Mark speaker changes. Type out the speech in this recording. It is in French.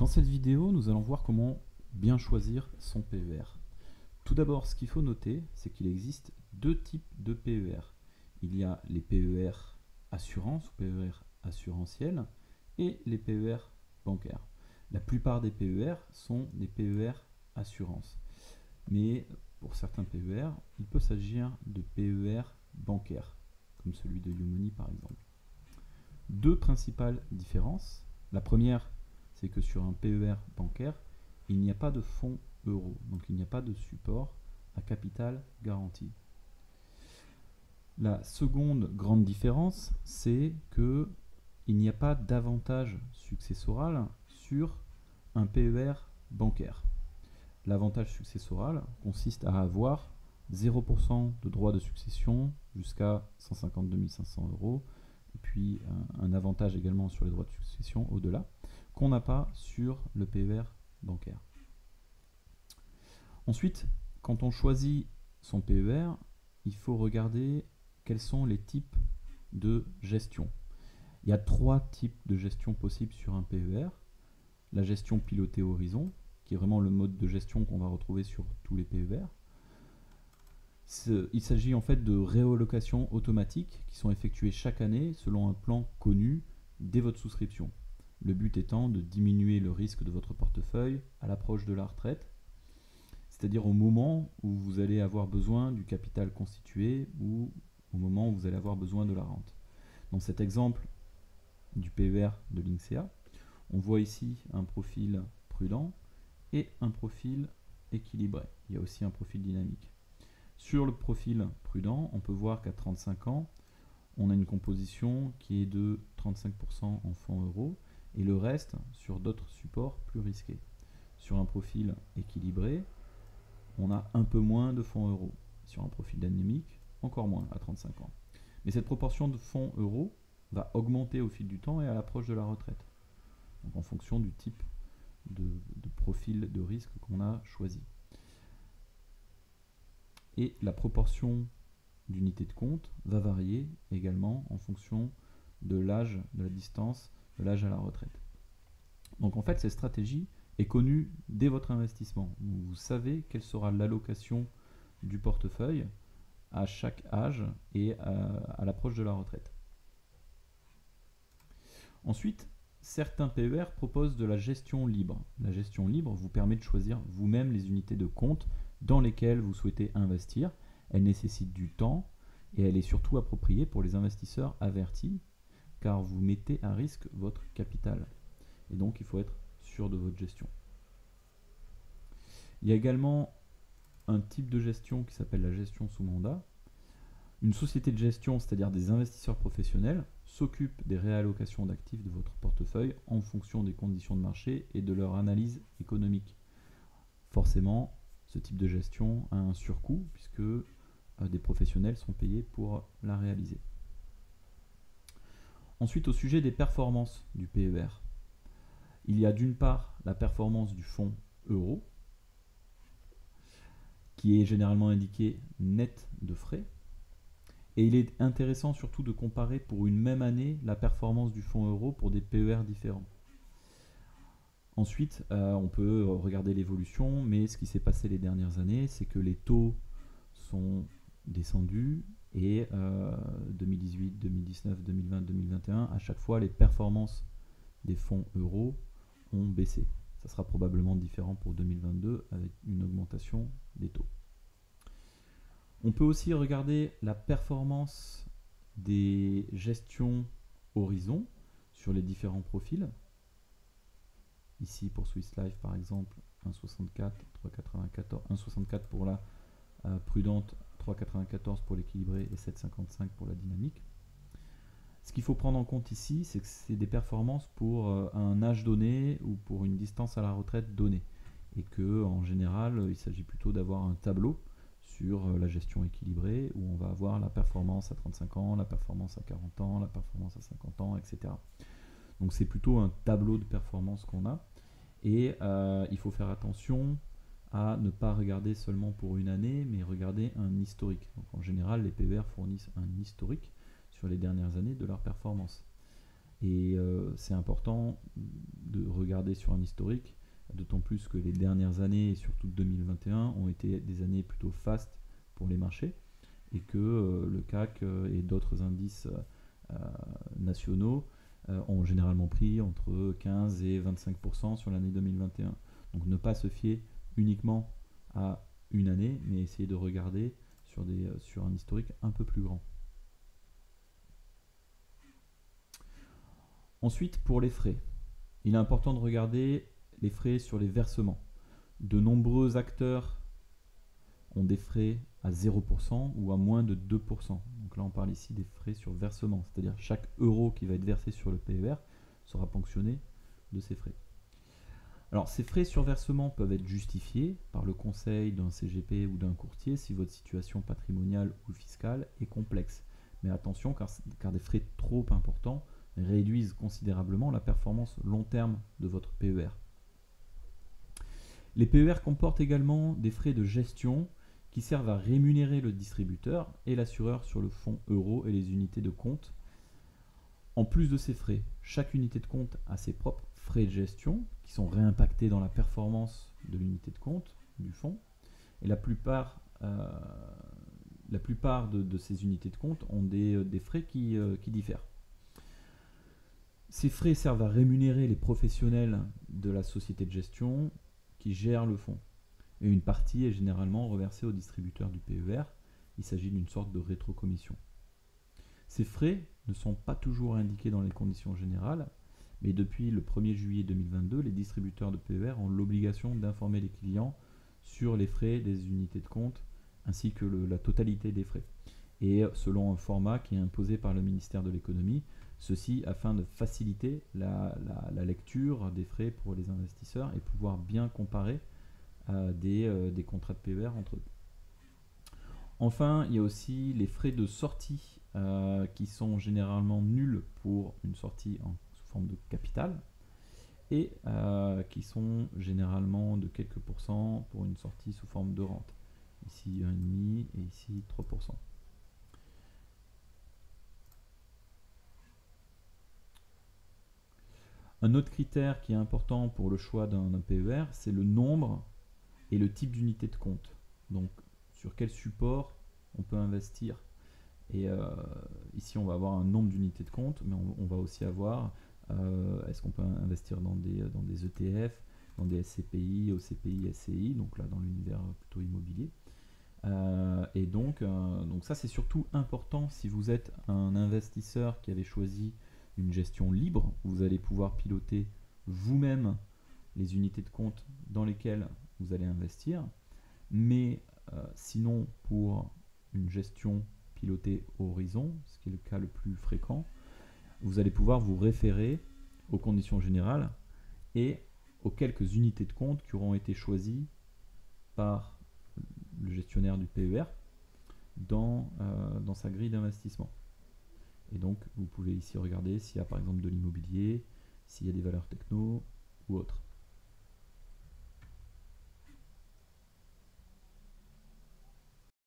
Speaker 1: Dans cette vidéo, nous allons voir comment bien choisir son PER. Tout d'abord, ce qu'il faut noter, c'est qu'il existe deux types de PER. Il y a les PER assurance ou PER assurantiels et les PER bancaires. La plupart des PER sont des PER assurance. Mais pour certains PER, il peut s'agir de PER bancaires, comme celui de YouMoney par exemple. Deux principales différences. La première, c'est que sur un PER bancaire, il n'y a pas de fonds euros, donc il n'y a pas de support à capital garanti. La seconde grande différence, c'est que il n'y a pas d'avantage successoral sur un PER bancaire. L'avantage successoral consiste à avoir 0% de droits de succession jusqu'à 152 500 euros, et puis un avantage également sur les droits de succession au-delà, qu'on n'a pas sur le PER bancaire. Ensuite, quand on choisit son PER, il faut regarder quels sont les types de gestion. Il y a trois types de gestion possibles sur un PER. La gestion pilotée horizon, qui est vraiment le mode de gestion qu'on va retrouver sur tous les PER. Il s'agit en fait de réallocations automatiques qui sont effectuées chaque année selon un plan connu dès votre souscription. Le but étant de diminuer le risque de votre portefeuille à l'approche de la retraite, c'est-à-dire au moment où vous allez avoir besoin du capital constitué ou au moment où vous allez avoir besoin de la rente. Dans cet exemple du PER de l'INSEA, on voit ici un profil prudent et un profil équilibré. Il y a aussi un profil dynamique. Sur le profil prudent, on peut voir qu'à 35 ans, on a une composition qui est de 35% en fonds euros et le reste sur d'autres supports plus risqués. Sur un profil équilibré, on a un peu moins de fonds euros. Sur un profil dynamique, encore moins à 35 ans. Mais cette proportion de fonds euros va augmenter au fil du temps et à l'approche de la retraite. Donc en fonction du type de profil de risque qu'on a choisi. Et la proportion d'unités de compte va varier également en fonction de l'âge, de la distance, de l'âge à la retraite. Donc en fait, cette stratégie est connue dès votre investissement. Vous savez quelle sera l'allocation du portefeuille à chaque âge et à l'approche de la retraite. Ensuite, certains PER proposent de la gestion libre. La gestion libre vous permet de choisir vous-même les unités de compte dans lesquelles vous souhaitez investir. Elle nécessite du temps et elle est surtout appropriée pour les investisseurs avertis car vous mettez à risque votre capital. Et donc il faut être sûr de votre gestion. Il y a également un type de gestion qui s'appelle la gestion sous mandat. Une société de gestion, c'est-à-dire des investisseurs professionnels, s'occupe des réallocations d'actifs de votre portefeuille en fonction des conditions de marché et de leur analyse économique. Forcément, ce type de gestion a un surcoût puisque des professionnels sont payés pour la réaliser. Ensuite, au sujet des performances du PER, il y a d'une part la performance du fonds euro, qui est généralement indiqué net de frais. Et il est intéressant surtout de comparer pour une même année la performance du fonds euro pour des PER différents. Ensuite, on peut regarder l'évolution, mais ce qui s'est passé les dernières années, c'est que les taux sont descendus et 2018, 2019, 2020, 2021, à chaque fois, les performances des fonds euros ont baissé. Ça sera probablement différent pour 2022 avec une augmentation des taux. On peut aussi regarder la performance des gestions horizon sur les différents profils. Ici pour Swiss Life par exemple 1,64, 3,94, 1,64 pour la prudente, 3,94 pour l'équilibré et 7,55 pour la dynamique. Ce qu'il faut prendre en compte ici, c'est que c'est des performances pour un âge donné ou pour une distance à la retraite donnée. Et que en général, il s'agit plutôt d'avoir un tableau sur la gestion équilibrée où on va avoir la performance à 35 ans, la performance à 40 ans, la performance à 50 ans, etc. Donc c'est plutôt un tableau de performance qu'on a. Et il faut faire attention à ne pas regarder seulement pour une année, mais regarder un historique. Donc en général, les PER fournissent un historique sur les dernières années de leur performance. Et c'est important de regarder regarder sur un historique, d'autant plus que les dernières années, et surtout 2021, ont été des années plutôt fastes pour les marchés, et que le CAC et d'autres indices nationaux ont généralement pris entre 15 et 25% sur l'année 2021. Donc ne pas se fier uniquement à une année, mais essayer de regarder sur un historique un peu plus grand. Ensuite, pour les frais, il est important de regarder les frais sur les versements. De nombreux acteurs ont des frais à 0% ou à moins de 2%. Donc là, on parle ici des frais sur versement, c'est-à-dire chaque euro qui va être versé sur le PER sera ponctionné de ces frais. Alors, ces frais sur versement peuvent être justifiés par le conseil d'un CGP ou d'un courtier si votre situation patrimoniale ou fiscale est complexe. Mais attention, car des frais trop importants réduisent considérablement la performance long terme de votre PER. Les PER comportent également des frais de gestion qui servent à rémunérer le distributeur et l'assureur sur le fonds euro et les unités de compte. En plus de ces frais, chaque unité de compte a ses propres frais de gestion qui sont réimpactés dans la performance de l'unité de compte du fonds. Et la plupart de ces unités de compte ont des frais qui diffèrent. Ces frais servent à rémunérer les professionnels de la société de gestion qui gèrent le fonds. Et une partie est généralement reversée au distributeur du PER. Il s'agit d'une sorte de rétrocommission. Ces frais ne sont pas toujours indiqués dans les conditions générales, mais depuis le 1er juillet 2022, les distributeurs de PER ont l'obligation d'informer les clients sur les frais des unités de compte ainsi que la totalité des frais. Et selon un format qui est imposé par le ministère de l'économie, ceci afin de faciliter la lecture des frais pour les investisseurs et pouvoir bien comparer des contrats de PER entre eux. Enfin, il y a aussi les frais de sortie qui sont généralement nuls pour une sortie sous forme de capital et qui sont généralement de quelques pourcents pour une sortie sous forme de rente. Ici 1,5% et ici 3%. Un autre critère qui est important pour le choix d'un PER, c'est le nombre et le type d'unité de compte. Donc, sur quel support on peut investir. Et ici, on va avoir un nombre d'unités de compte, mais on va aussi avoir, est-ce qu'on peut investir dans des ETF, dans des SCPI, OCPI, SCI, donc là dans l'univers plutôt immobilier. Et donc ça, c'est surtout important si vous êtes un investisseur qui avait choisi une gestion libre, où vous allez pouvoir piloter vous-même les unités de compte dans lesquelles vous allez investir. Mais sinon, pour une gestion pilotée au horizon, ce qui est le cas le plus fréquent, vous allez pouvoir vous référer aux conditions générales et aux quelques unités de compte qui auront été choisies par le gestionnaire du PER dans sa grille d'investissement. Et donc, vous pouvez ici regarder s'il y a par exemple de l'immobilier, s'il y a des valeurs techno ou autres.